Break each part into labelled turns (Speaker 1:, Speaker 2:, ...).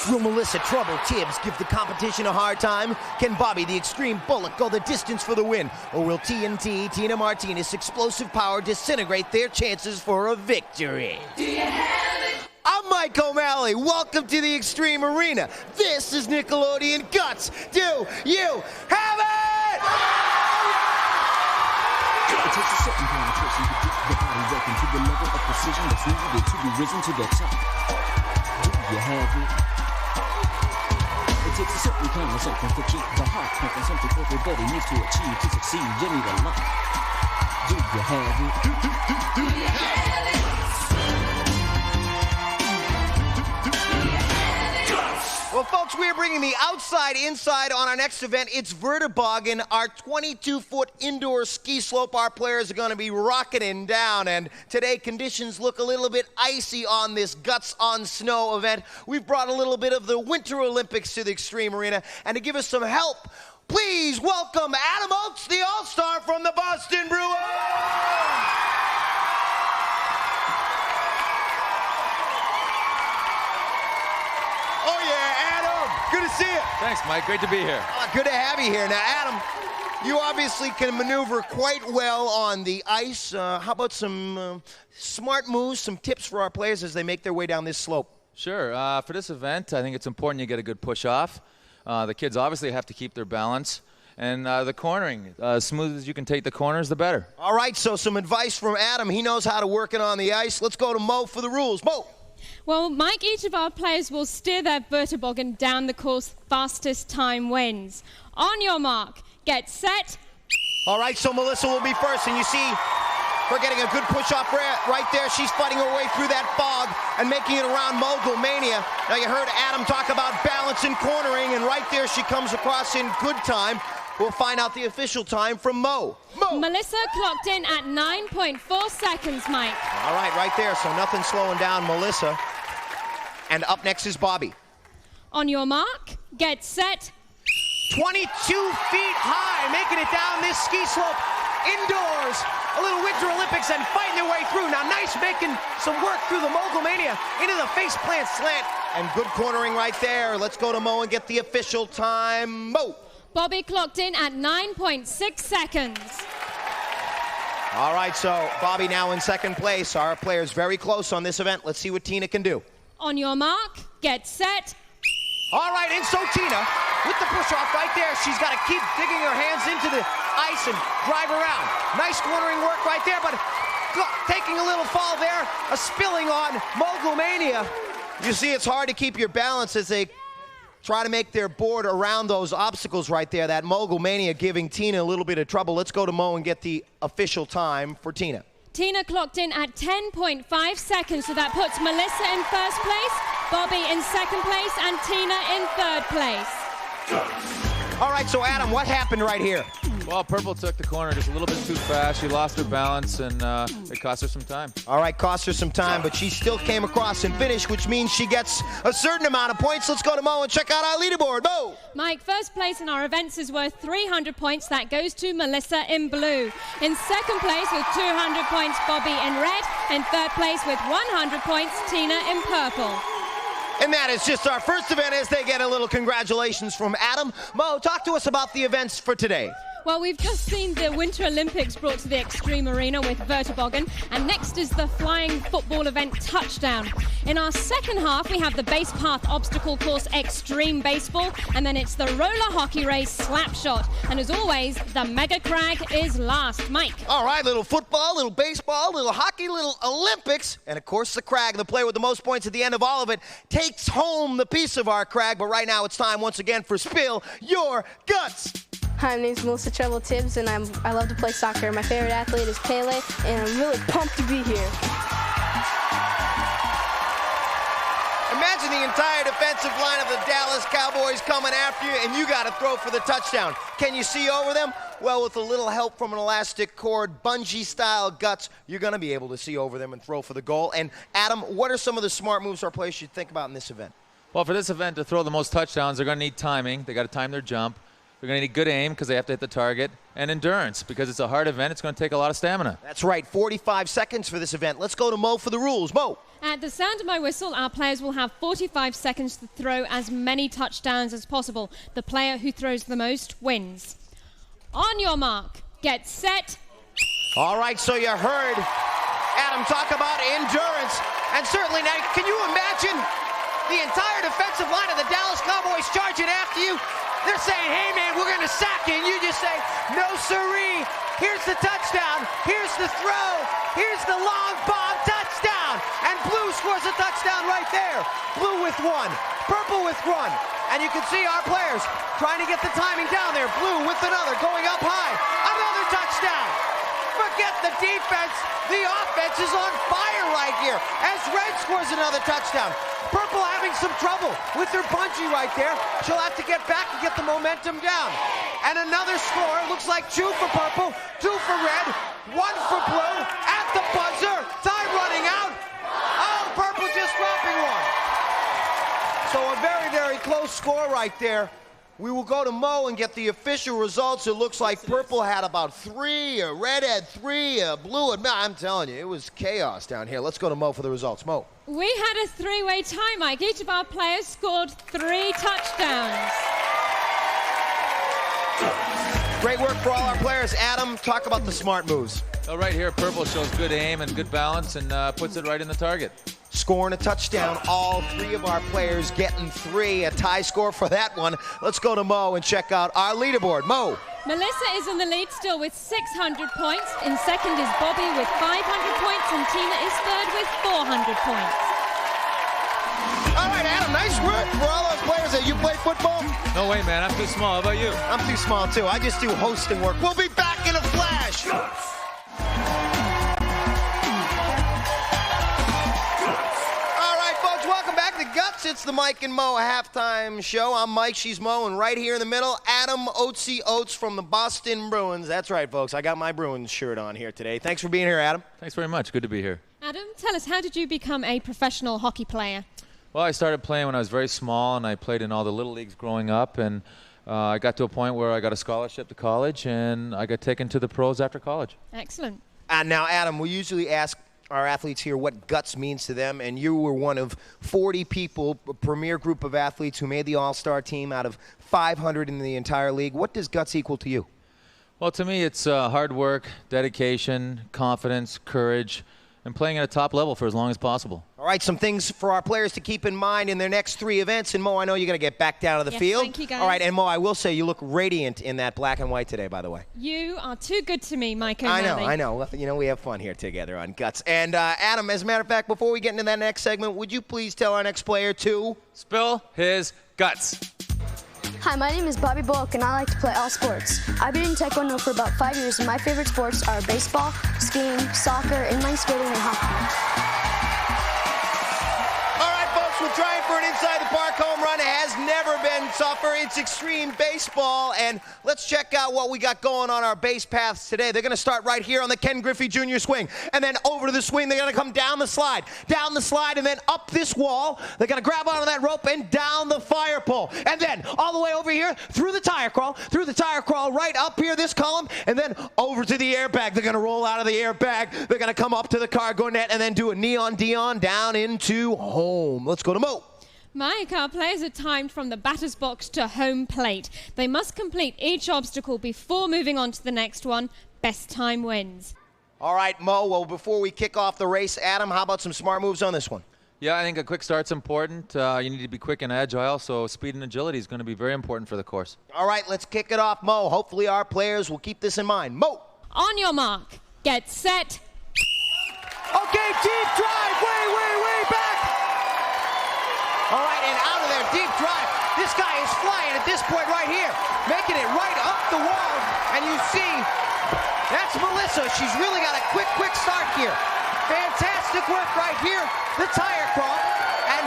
Speaker 1: Will Melissa trouble Tibbs, give the competition a hard time? Can Bobby, the extreme Bullock, go the distance for the win? Or will TNT, Tina Martinez' explosive power disintegrate their chances for a victory?
Speaker 2: Do you have it?
Speaker 1: I'm Mike O'Malley. Welcome to the Extreme Arena. This is Nickelodeon Guts. Do you have it?
Speaker 3: It takes a certain kind of person to get the body working to the level of precision that's needed to be risen to the top. Do you have it? It takes a certain kind of something to keep the heart pumping, something everybody needs to achieve to succeed. You need a lot. Do you have it?
Speaker 2: Do you have it?
Speaker 1: Well, folks, we are bringing the outside inside on our next event. It's Vertiboggen, our 22-foot indoor ski slope. Our players are going to be rocketing down, and today conditions look a little bit icy on this Guts on Snow event. We've brought a little bit of the Winter Olympics to the Extreme Arena, and to give us some help, please welcome Adam Oates, the All-Star from the Boston Bruins. Oh, yeah, Adam. Good to see you.
Speaker 4: Thanks, Mike. Great to be here.
Speaker 1: Good to have you here. Now, Adam, you obviously can maneuver quite well on the ice. How about some smart moves, some tips for our players as they make their way down this slope?
Speaker 4: Sure. For this event, I think it's important you get a good push-off. The kids obviously have to keep their balance. And the cornering, as smooth as you can take the corners, the better. All
Speaker 1: right, so some advice from Adam. He knows how to work it on the ice. Let's go to Mo for the rules. Mo.
Speaker 5: Well, Mike, each of our players will steer their Vertiboggen down the course. Fastest time wins. On your mark, get set.
Speaker 1: All right, so Melissa will be first, and you see her getting a good push-off right there. She's fighting her way through that fog and making it around Mogul Mania. Now, you heard Adam talk about balance and cornering, and right there she comes across in good time. We'll find out the official time from Mo.
Speaker 5: Melissa clocked in at 9.4 seconds, Mike.
Speaker 1: All right, right there, so nothing slowing down Melissa. And up next is Bobby.
Speaker 5: On your mark, get set.
Speaker 1: 22 feet high, making it down this ski slope. Indoors, a little Winter Olympics and fighting their way through. Now, nice making some work through the Mogul Mania into the face plant slant. And good cornering right there. Let's go to Mo and get the official time. Mo.
Speaker 5: Bobby clocked in at 9.6 seconds.
Speaker 1: All right, so Bobby now in second place. Our players very close on this event. Let's see what Tina can do.
Speaker 5: On your mark, get set.
Speaker 1: All right, and so Tina, with the push-off right there, she's got to keep digging her hands into the ice and drive around. Nice cornering work right there, but taking a little fall there, a spilling on Mogul Mania. You see, it's hard to keep your balance as they try to make their board around those obstacles right there. That Mogul Mania giving Tina a little bit of trouble. Let's go to Mo and get the official time for Tina.
Speaker 5: Tina clocked in at 10.5 seconds, so that puts Melissa in first place, Bobby in second place, and Tina in third place.
Speaker 1: All right, so Adam, what happened right here?
Speaker 4: Well, Purple took the corner just a little bit too fast. She lost her balance, and it cost her some time.
Speaker 1: All right, cost her some time, but she still came across and finished, which means she gets a certain amount of points. Let's go to Mo and check out our leaderboard. Mo!
Speaker 5: Mike, first place in our events is worth 300 points. That goes to Melissa in blue. In second place with 200 points, Bobby in red. In third place with 100 points, Tina in purple.
Speaker 1: And that is just our first event as they get a little congratulations from Adam. Mo, talk to us about the events for today.
Speaker 5: Well, we've just seen the Winter Olympics brought to the Extreme Arena with Vertiboggen, and next is the flying football event Touchdown. In our second half, we have the base path obstacle course Extreme Baseball, and then it's the roller hockey race Slapshot. And as always, the Mega Crag is last. Mike.
Speaker 1: All right, little football, little baseball, little hockey, little Olympics, and of course the Crag, the player with the most points at the end of all of it, takes home the piece of our Crag. But right now it's time once again for Spill Your Guts.
Speaker 6: Hi, my name's Melissa Tibbs, and I love to play soccer. My favorite athlete is Pele, and I'm really pumped to be here.
Speaker 1: Imagine the entire defensive line of the Dallas Cowboys coming after you, and you got to throw for the touchdown. Can you see over them? Well, with a little help from an elastic cord, bungee-style Guts, you're going to be able to see over them and throw for the goal. And, Adam, what are some of the smart moves our players should think about in this event?
Speaker 4: Well, for this event, to throw the most touchdowns, they're going to need timing. They got to time their jump. They're going to need good aim because they have to hit the target, and endurance because it's a hard event. It's going to take a lot of stamina.
Speaker 1: That's right, 45 seconds for this event. Let's go to Mo for the rules. Mo.
Speaker 5: At the sound of my whistle, our players will have 45 seconds to throw as many touchdowns as possible. The player who throws the most wins. On your mark, get set.
Speaker 1: All right, so you heard Adam talk about endurance. And certainly now, can you imagine the entire defensive line of the Dallas Cowboys charging after you? They're saying, hey man, we're gonna sack you, and you just say, no siree. Here's the touchdown, here's the throw, here's the long bomb, touchdown. And blue scores a touchdown right there. Blue with one, purple with one. And you can see our players trying to get the timing down there. Blue with another, going up high, another touchdown. Forget the defense, the offense is on fire right here as red scores another touchdown. Purple having some trouble with her bungee right there. She'll have to get back and get the momentum down. And another score, looks like 2 for purple, 2 for red, 1 for blue, at the buzzer, time running out. Oh, purple just dropping one. So a very, very close score right there. We will go to Mo and get the official results. It looks like purple had about 3, red had 3, blue had... I'm telling you, it was chaos down here. Let's go to Mo for the results. Mo.
Speaker 5: We had a 3-way tie, Mike. Each of our players scored 3 touchdowns.
Speaker 1: Great work for all our players. Adam, talk about the smart moves.
Speaker 4: Well, right here, purple shows good aim and good balance and puts it right in the target.
Speaker 1: Scoring a touchdown, all 3 of our players getting 3, a tie score for that one. Let's go to Mo and check out our leaderboard. Mo.
Speaker 5: Melissa is in the lead still with 600 points. In second is Bobby with 500 points, and Tina is third with 400 points.
Speaker 1: All right, Adam, nice work for all those players. You play football?
Speaker 4: No way, man. I'm too small. How about you?
Speaker 1: I'm too small, too. I just do hosting work. We'll be back in a flash. The Guts, it's the Mike and Mo halftime show. I'm Mike, she's Mo, and right here in the middle, Adam Oatsy Oates from the Boston Bruins. That's right, folks. I got my Bruins shirt on here today. Thanks for being here, Adam.
Speaker 4: Thanks very much. Good to be here.
Speaker 5: Adam, tell us, how did you become a professional hockey player?
Speaker 4: Well, I started playing when I was very small, and I played in all the little leagues growing up, and I got to a point where I got a scholarship to college, and I got taken to the pros after college.
Speaker 5: Excellent.
Speaker 1: And now, Adam, we usually ask our athletes here what guts means to them, and you were one of 40 people, a premier group of athletes who made the all-star team out of 500 in the entire league. What does guts equal to you?
Speaker 4: Well, to me, it's hard work, dedication, confidence, courage, and playing at a top level for as long as possible.
Speaker 1: All right, some things for our players to keep in mind in their next 3 events. And Mo, I know you're going to get back down to the field.
Speaker 5: Thank you, guys.
Speaker 1: All right, and Mo, I will say you look radiant in that black and white today, by the way.
Speaker 5: You are too good to me, Mike O'Malley.
Speaker 1: I know. Well, you know, we have fun here together on Guts. And Adam, as a matter of fact, before we get into that next segment, would you please tell our next player to
Speaker 4: spill his guts?
Speaker 6: Hi, my name is Bobby Bullock, and I like to play all sports. I've been in Taekwondo for about 5 years, and my favorite sports are baseball, skiing, soccer, inline skating, and hockey.
Speaker 1: We're trying for an inside the park home run. It has never been tougher. It's extreme baseball, and let's check out what we got going on our base paths today. They're going to start right here on the Ken Griffey Jr. swing, and then over to the swing. They're going to come down the slide, and then up this wall. They're going to grab onto that rope and down the fire pole, and then all the way over here through the tire crawl, right up here this column, and then over to the airbag. They're going to roll out of the airbag. They're going to come up to the cargo net and then do a neon Dion down into home. Let's go to Mo.
Speaker 5: Mike, our players are timed from the batter's box to home plate. They must complete each obstacle before moving on to the next one. Best time wins.
Speaker 1: All right, Mo, well, before we kick off the race, Adam, how about some smart moves on this one?
Speaker 4: Yeah, I think a quick start's important. You need to be quick and agile, so speed and agility is going to be very important for the course.
Speaker 1: All right, let's kick it off, Mo. Hopefully our players will keep this in mind. Mo.
Speaker 5: On your mark, get set.
Speaker 1: Okay, deep drive, way back. All right, and out of there, deep drive. This guy is flying at this point right here, making it right up the wall. And you see, that's Melissa. She's really got a quick start here. Fantastic work right here, the tire crawl, and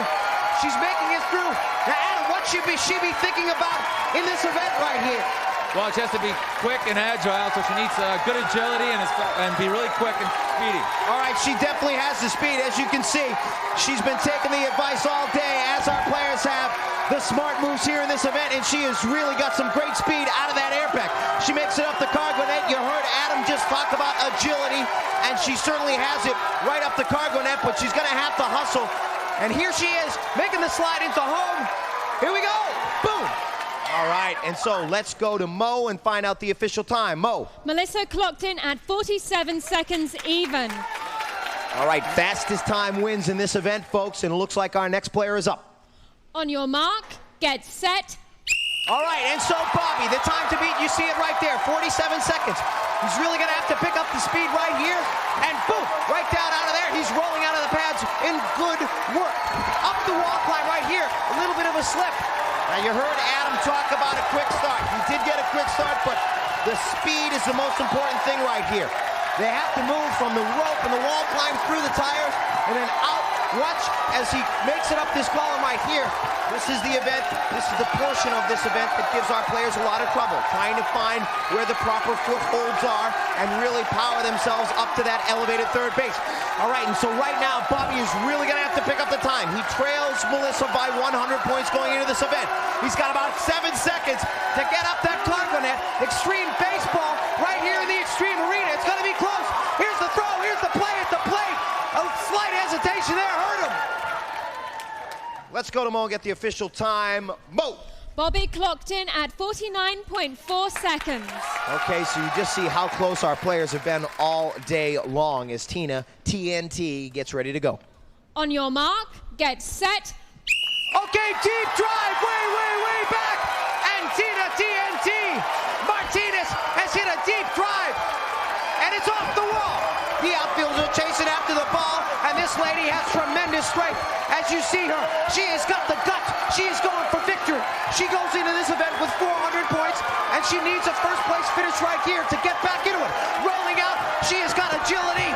Speaker 1: she's making it through. Now, Adam, what should she be thinking about in this event right here?
Speaker 4: Well, she has to be quick and agile, so she needs good agility and be really quick and speedy.
Speaker 1: All right, she definitely has the speed. As you can see, she's been taking the advice all day, as our players have. the smart moves here in this event, and she has really got some great speed out of that airbag. She makes it up the cargo net. You heard Adam just talk about agility, and she certainly has it right up the cargo net, but she's going to have to hustle. And here she is, making the slide into home. Here we go. Boom. All right, and so let's go to Mo and find out the official time. Mo.
Speaker 5: Melissa clocked in at 47 seconds even.
Speaker 1: All right, fastest time wins in this event, folks, and it looks like our next player is up.
Speaker 5: On your mark, get set.
Speaker 1: All right, and so Bobby, the time to beat, you see it right there, 47 seconds. He's really gonna have to pick up the speed right here, and boom, right down out of there. He's rolling out of the pads in good work. Up the wall climb right here, a little bit of a slip. Now you heard Adam talk about a quick start. He did get a quick start, but the speed is the most important thing right here. They have to move from the rope and the wall climb through the tires and then out. Watch as he makes it up this column right here. This is the event, this is the portion of this event that gives our players a lot of trouble, trying to find where the proper footholds are and really power themselves up to that elevated third base. All right, and so right now, Bobby is really gonna have to pick up the time. He trails Melissa by 100 points going into this event. He's got about 7 seconds to get up that cargo net. Extreme baseball right here in the Extreme Arena. It's gonna be close. Here's the throw, here's the play at the plate. A slight hesitation there, hurt him. Let's go to Mo and get the official time. Mo.
Speaker 5: Bobby clocked in at 49.4 seconds.
Speaker 1: Okay, so you just see how close our players have been all day long as Tina TNT gets ready to go.
Speaker 5: On your mark, get set.
Speaker 1: Okay, deep drive, way back. And Tina TNT Martinez has hit a deep drive. And it's off the wall. The outfielder chasing after the ball, and this lady has tremendous strength. As you see her, she has got the guts. She is going for victory. She goes into this event with 400 points, and she needs a first place finish right here to get back into it. Rolling out, she has got agility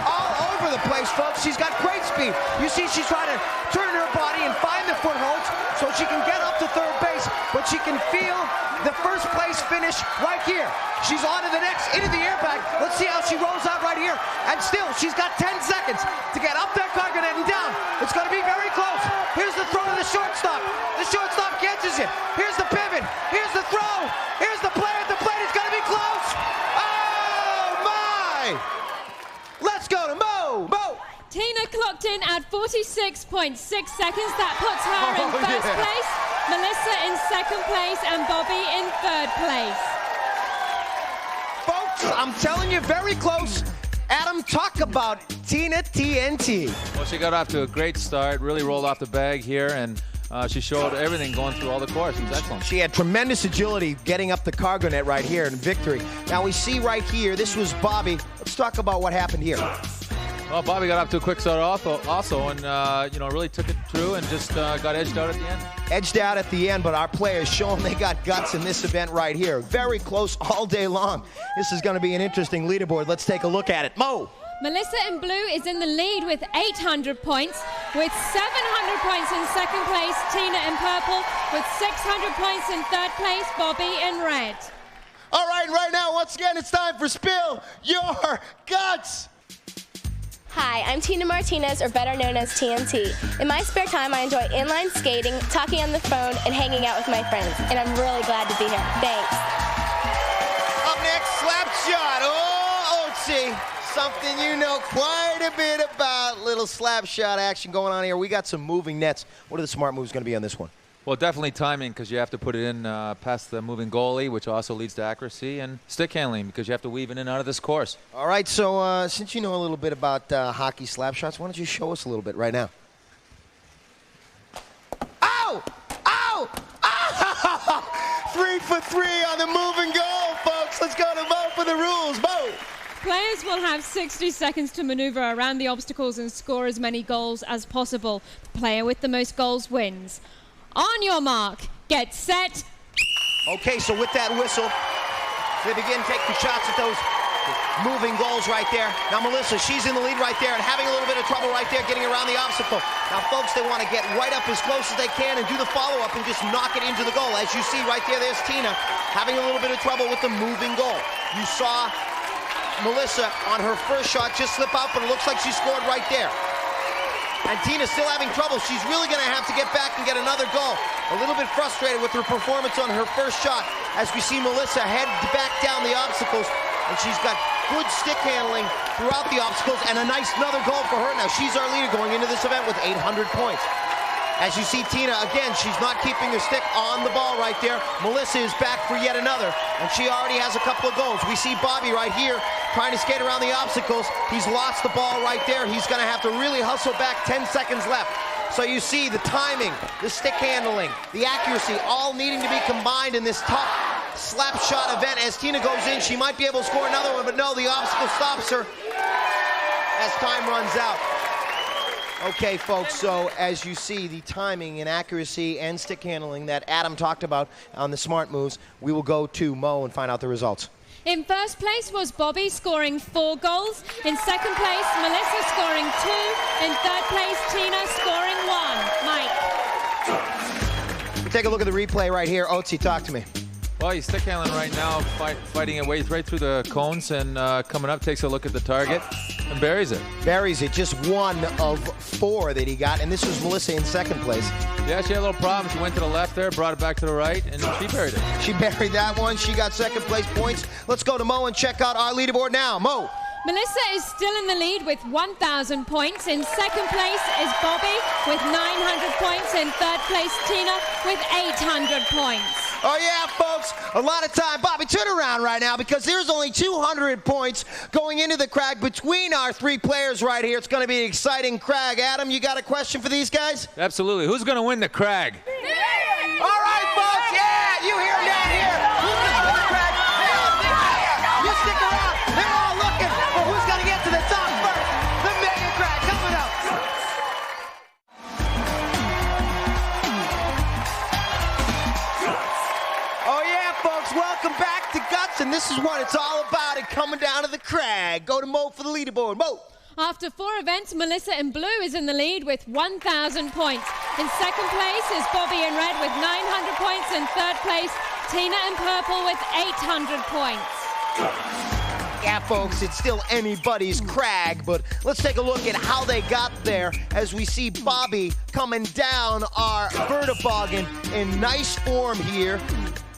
Speaker 1: all over the place, folks. She's got great speed. You see she's trying to turn her body and find the footholds so she can get up to third base, but she can feel the first place finish right here. She's on to the next, into the airbag. Let's see how she rolls out right here. And still, she's got 10 seconds to get up that cargo net and down. It's going to be very close. Here's the throw to the shortstop. The shortstop catches it. Here's the pivot. Here's the throw. Here's the play at the plate. It's going to be close. Oh, my. Let's go to Mo. Mo.
Speaker 5: Tina clocked in at 46.6 seconds. That puts her in first place, Melissa in second place, and Bobby in third place.
Speaker 1: Folks, I'm telling you, very close. Adam, talk about Tina TNT.
Speaker 4: Well, she got off to a great start, really rolled off the bag here, and she showed everything going through all the course. It was excellent.
Speaker 1: She had tremendous agility getting up the cargo net right here in victory. Now we see right here, this was Bobby. Let's talk about what happened here.
Speaker 4: Well, Bobby got off to a quick start also and really took it through and just got edged out at the end.
Speaker 1: Edged out at the end, but our players showing they got guts in this event right here. Very close all day long. This is going to be an interesting leaderboard. Let's take a look at it. Mo.
Speaker 5: Melissa in blue is in the lead with 800 points, with 700 points in second place. Tina in purple with 600 points in third place. Bobby in red.
Speaker 1: All right now, once again, it's time for Spill Your Guts.
Speaker 6: Hi, I'm Tina Martinez, or better known as TNT. In my spare time, I enjoy inline skating, talking on the phone, and hanging out with my friends. And I'm really glad to be here. Thanks.
Speaker 1: Up next, slap shot. Oh, Otzi. Something you know quite a bit about. Little slap shot action going on here. We got some moving nets. What are the smart moves going to be on this one?
Speaker 4: Well, definitely timing, because you have to put it in past the moving goalie, which also leads to accuracy, and stick handling, because you have to weave in and out of this course.
Speaker 1: All right, so since you know a little bit about hockey slap shots, why don't you show us a little bit right now? Ow! Ow! Ow! 3 for 3 on the moving goal, folks. Let's go to Mo for the rules. Mo!
Speaker 5: Players will have 60 seconds to maneuver around the obstacles and score as many goals as possible. The player with the most goals wins. On your mark, get set.
Speaker 1: Okay, so with that whistle, they begin taking shots at those moving goals right there. Now Melissa, she's in the lead right there and having a little bit of trouble right there getting around the obstacle. Now folks, they want to get right up as close as they can and do the follow-up and just knock it into the goal. As you see right there, there's Tina having a little bit of trouble with the moving goal. You saw Melissa on her first shot just slip out, but it looks like she scored right there. And Tina's still having trouble. She's really going to have to get back and get another goal. A little bit frustrated with her performance on her first shot as we see Melissa head back down the obstacles. And she's got good stick handling throughout the obstacles and another goal for her. Now she's our leader going into this event with 800 points. As you see Tina, again, she's not keeping her stick on the ball right there. Melissa is back for yet another, and she already has a couple of goals. We see Bobby right here trying to skate around the obstacles. He's lost the ball right there. He's going to have to really hustle back. 10 seconds left. So you see the timing, the stick handling, the accuracy, all needing to be combined in this tough slap shot event. As Tina goes in, she might be able to score another one, but no, the obstacle stops her as time runs out. Okay, folks, so as you see, the timing and accuracy and stick handling that Adam talked about on the smart moves, we will go to Mo and find out the results.
Speaker 5: In first place was Bobby, scoring 4 goals. In second place, Melissa scoring 2. In third place, Tina scoring 1. Mike.
Speaker 1: We'll take a look at the replay right here. Otzi, talk to me.
Speaker 4: Well, he's stick handling right now, fighting it right through the cones, and coming up, takes a look at the target and buries it.
Speaker 1: Buries it, just 1 of 4 that he got, and this was Melissa in second place.
Speaker 4: Yeah, she had a little problem. She went to the left there, brought it back to the right, and she buried it.
Speaker 1: She buried that one. She got second place points. Let's go to Mo and check out our leaderboard now. Mo.
Speaker 5: Melissa is still in the lead with 1,000 points. In second place is Bobby with 900 points. In third place, Tina with 800 points.
Speaker 1: Oh yeah, folks, a lot of time. Bobby, turn around right now because there's only 200 points going into the crag between our 3 players right here. It's going to be an exciting crag. Adam, you got a question for these guys?
Speaker 4: Absolutely. Who's going to win the crag?
Speaker 1: All right, folks, yeah, you hear them down here. Who's going to win the crag? They all think, yeah, you stick around. They're all looking for who's going to get to the top first. The mega crag coming up. Oh yeah, folks, welcome back to Guts, and this is what it's all about, it coming down to the crag. Go to Mo for the leaderboard. Mo.
Speaker 5: After 4 events, Melissa in blue is in the lead with 1,000 points. In second place is Bobby in red with 900 points. In third place, Tina in purple with 800 points.
Speaker 1: Yeah, folks, it's still anybody's crag, but let's take a look at how they got there as we see Bobby coming down our vertiboggan in nice form here.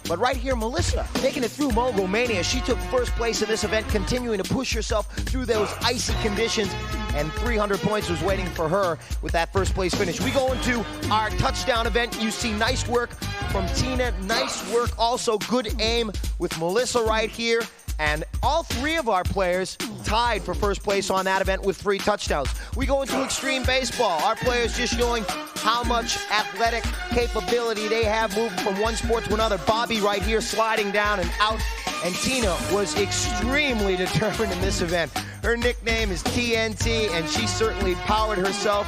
Speaker 1: But right here, Melissa, making it through Mogul Mania. She took first place in this event, continuing to push herself through those icy conditions, and 300 points was waiting for her with that first place finish. We go into our touchdown event. You see nice work from Tina, nice work, also good aim with Melissa right here. And all 3 of our players tied for first place on that event with 3 touchdowns. We go into extreme baseball. Our players just showing how much athletic capability they have moving from one sport to another. Bobby right here sliding down and out. And Tina was extremely determined in this event. Her nickname is TNT, and she certainly powered herself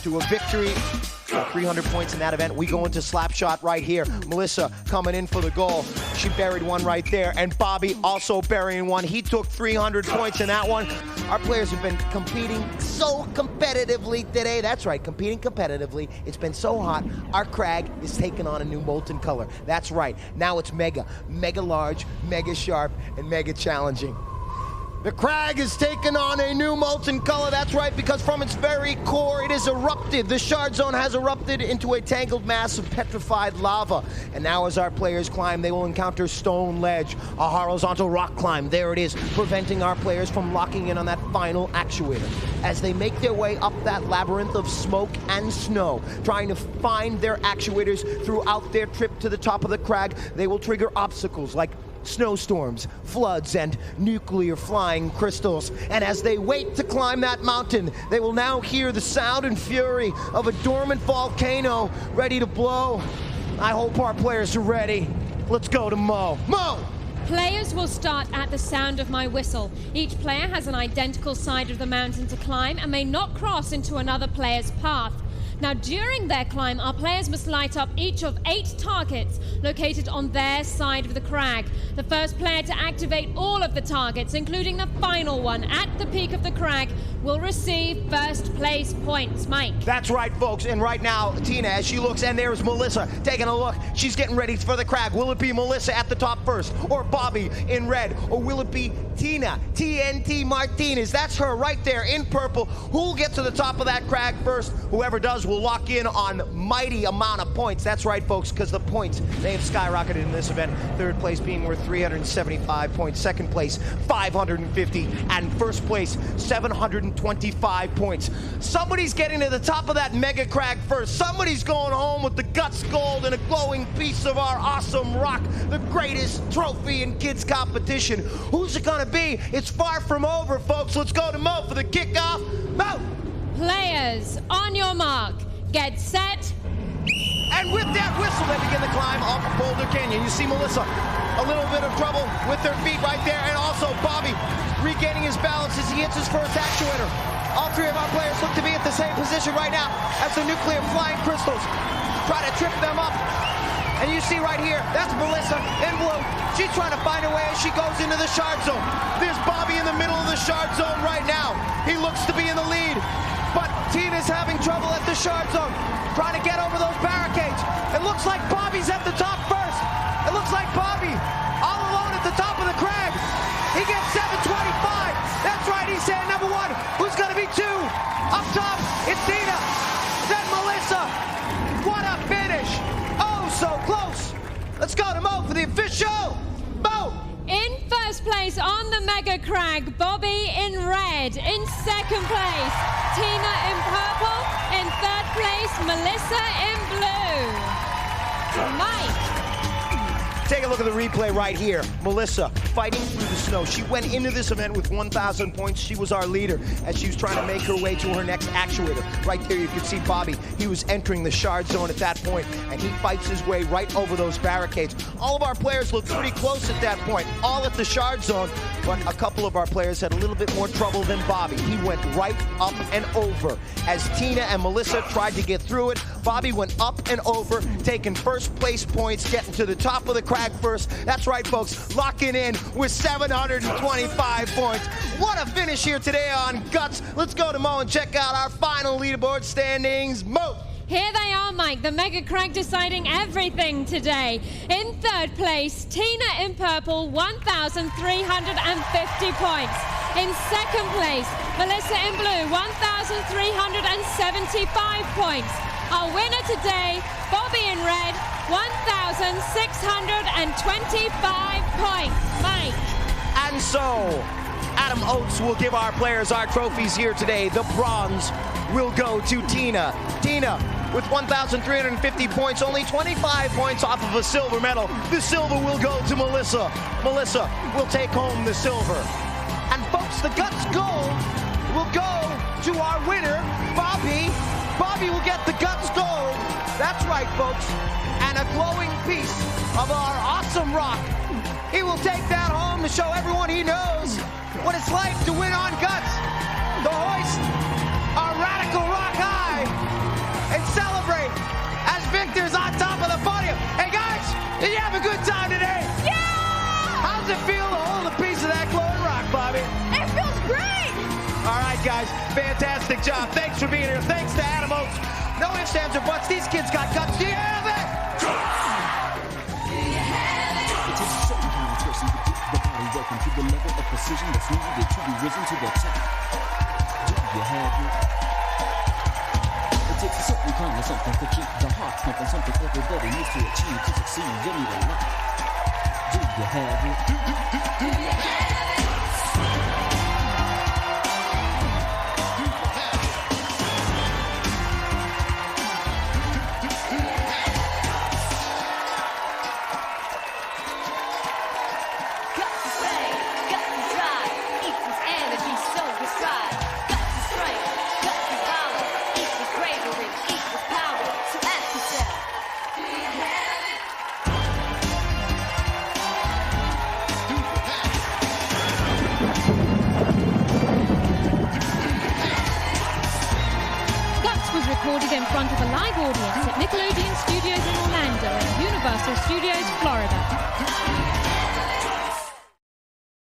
Speaker 1: to a victory. 300 points in that event. We go into slap shot right here. Melissa coming in for the goal. She buried one right there, and Bobby also burying one. He took 300 points in that one. Our players have been competing so competitively today. That's right, competing competitively. It's been so hot. Our crag is taking on a new molten color. That's right. Now it's mega large, mega sharp, and mega challenging. The crag is taking on a new molten color. That's right, because from its very core, it is erupted. The shard zone has erupted into a tangled mass of petrified lava. And now as our players climb, they will encounter stone ledge, a horizontal rock climb. There it is, preventing our players from locking in on that final actuator. As they make their way up that labyrinth of smoke and snow, trying to find their actuators throughout their trip to the top of the crag, they will trigger obstacles like snowstorms, floods, and nuclear flying crystals. And as they wait to climb that mountain, they will now hear the sound and fury of a dormant volcano ready to blow. I hope our players are ready. Let's go to Mo. Mo!
Speaker 5: Players will start at the sound of my whistle. Each player has an identical side of the mountain to climb and may not cross into another player's path. Now, during their climb, our players must light up each of 8 targets located on their side of the crag. The first player to activate all of the targets, including the final one at the peak of the crag, will receive first place points. Mike.
Speaker 1: That's right, folks. And right now, Tina, as she looks, and there's Melissa taking a look. She's getting ready for the crag. Will it be Melissa at the top first, or Bobby in red, or will it be Tina, TNT Martinez? That's her right there in purple. Who'll get to the top of that crag first? Whoever does will lock in on mighty amount of points. That's right, folks, because the points, they have skyrocketed in this event. Third place being worth 375 points, second place 550, and first place 725 points. Somebody's getting to the top of that mega crag first. Somebody's going home with the Guts Gold and a glowing piece of our awesome rock, the greatest trophy in kids competition. Who's it gonna be? It's far from over, folks. Let's go to Mo for the kickoff. Mo!
Speaker 5: Players, on your mark, get set.
Speaker 1: And with that whistle, they begin the climb off of Boulder Canyon. You see Melissa, a little bit of trouble with their feet right there, and also Bobby regaining his balance as he hits his first actuator. All three of our players look to be at the same position right now as the nuclear flying crystals try to trip them up. And you see right here, that's Melissa in blue. She's trying to find a way as she goes into the shard zone. There's Bobby in the middle of the shard zone right now. He looks to be in the lead, but Tina's having trouble at the shard zone, trying to get over those barricades. It looks like Bobby's at the top first. It looks like Bobby all alone at the top of the crag. He gets 725. That's right, he's saying number one. Who's gonna be two? Up top, it's Tina, then Melissa. What a finish. Oh, so close. Let's go to Mo for the official. Mo!
Speaker 5: In first place on the mega crag, Bobby in red. In second place, Tina in purple. In third place, Melissa in blue. Mike.
Speaker 1: Take a look at the replay right here. Melissa fighting through the snow. She went into this event with 1,000 points. She was our leader as she was trying to make her way to her next actuator. Right there you can see Bobby. He was entering the shard zone at that point, and he fights his way right over those barricades. All of our players looked pretty close at that point, all at the shard zone, but a couple of our players had a little bit more trouble than Bobby. He went right up and over. As Tina and Melissa tried to get through it, Bobby went up and over, taking first place points, getting to the top of the crag first. That's right, folks, locking in with 725 points. What a finish here today on Guts. Let's go to Mo and check out our final leaderboard standings. Mo!
Speaker 5: Here they are, Mike, the mega crag deciding everything today. In third place, Tina in purple, 1,350 points. In second place, Melissa in blue, 1,375 points. Our winner today, Bobby in red, 1,625 points. Mike.
Speaker 1: And so, Adam Oates will give our players our trophies here today. The bronze will go to Tina. Tina, with 1,350 points, only 25 points off of a silver medal. The silver will go to Melissa. Melissa will take home the silver. And folks, the Guts Gold will go to our winner, Bobby. Bobby will get the Guts Gold. That's right, folks. And a glowing piece of our awesome rock. He will take that home to show everyone he knows what it's like to win on Guts. To hoist our radical rock high and celebrate as victors on top of the podium. Hey guys, did you have a good time today?
Speaker 6: Yeah!
Speaker 1: How's it feel to hold a piece of that glowing rock, Bobby?
Speaker 6: It feels great!
Speaker 1: All right, guys, fantastic job. Thanks for being here. Thanks to Adam Oates. No ifs, ands, or buts. These kids got guts. Do you have it?
Speaker 3: It takes a certain kind of person to get the body working to the level of precision that's needed to be risen to the top. Do you have it? It takes a certain kind of something to keep the heart pumping, something everybody needs to achieve to succeed. You need a lot. Do you have it?
Speaker 2: Do you have it?
Speaker 5: Recorded in front of a live audience at Nickelodeon Studios in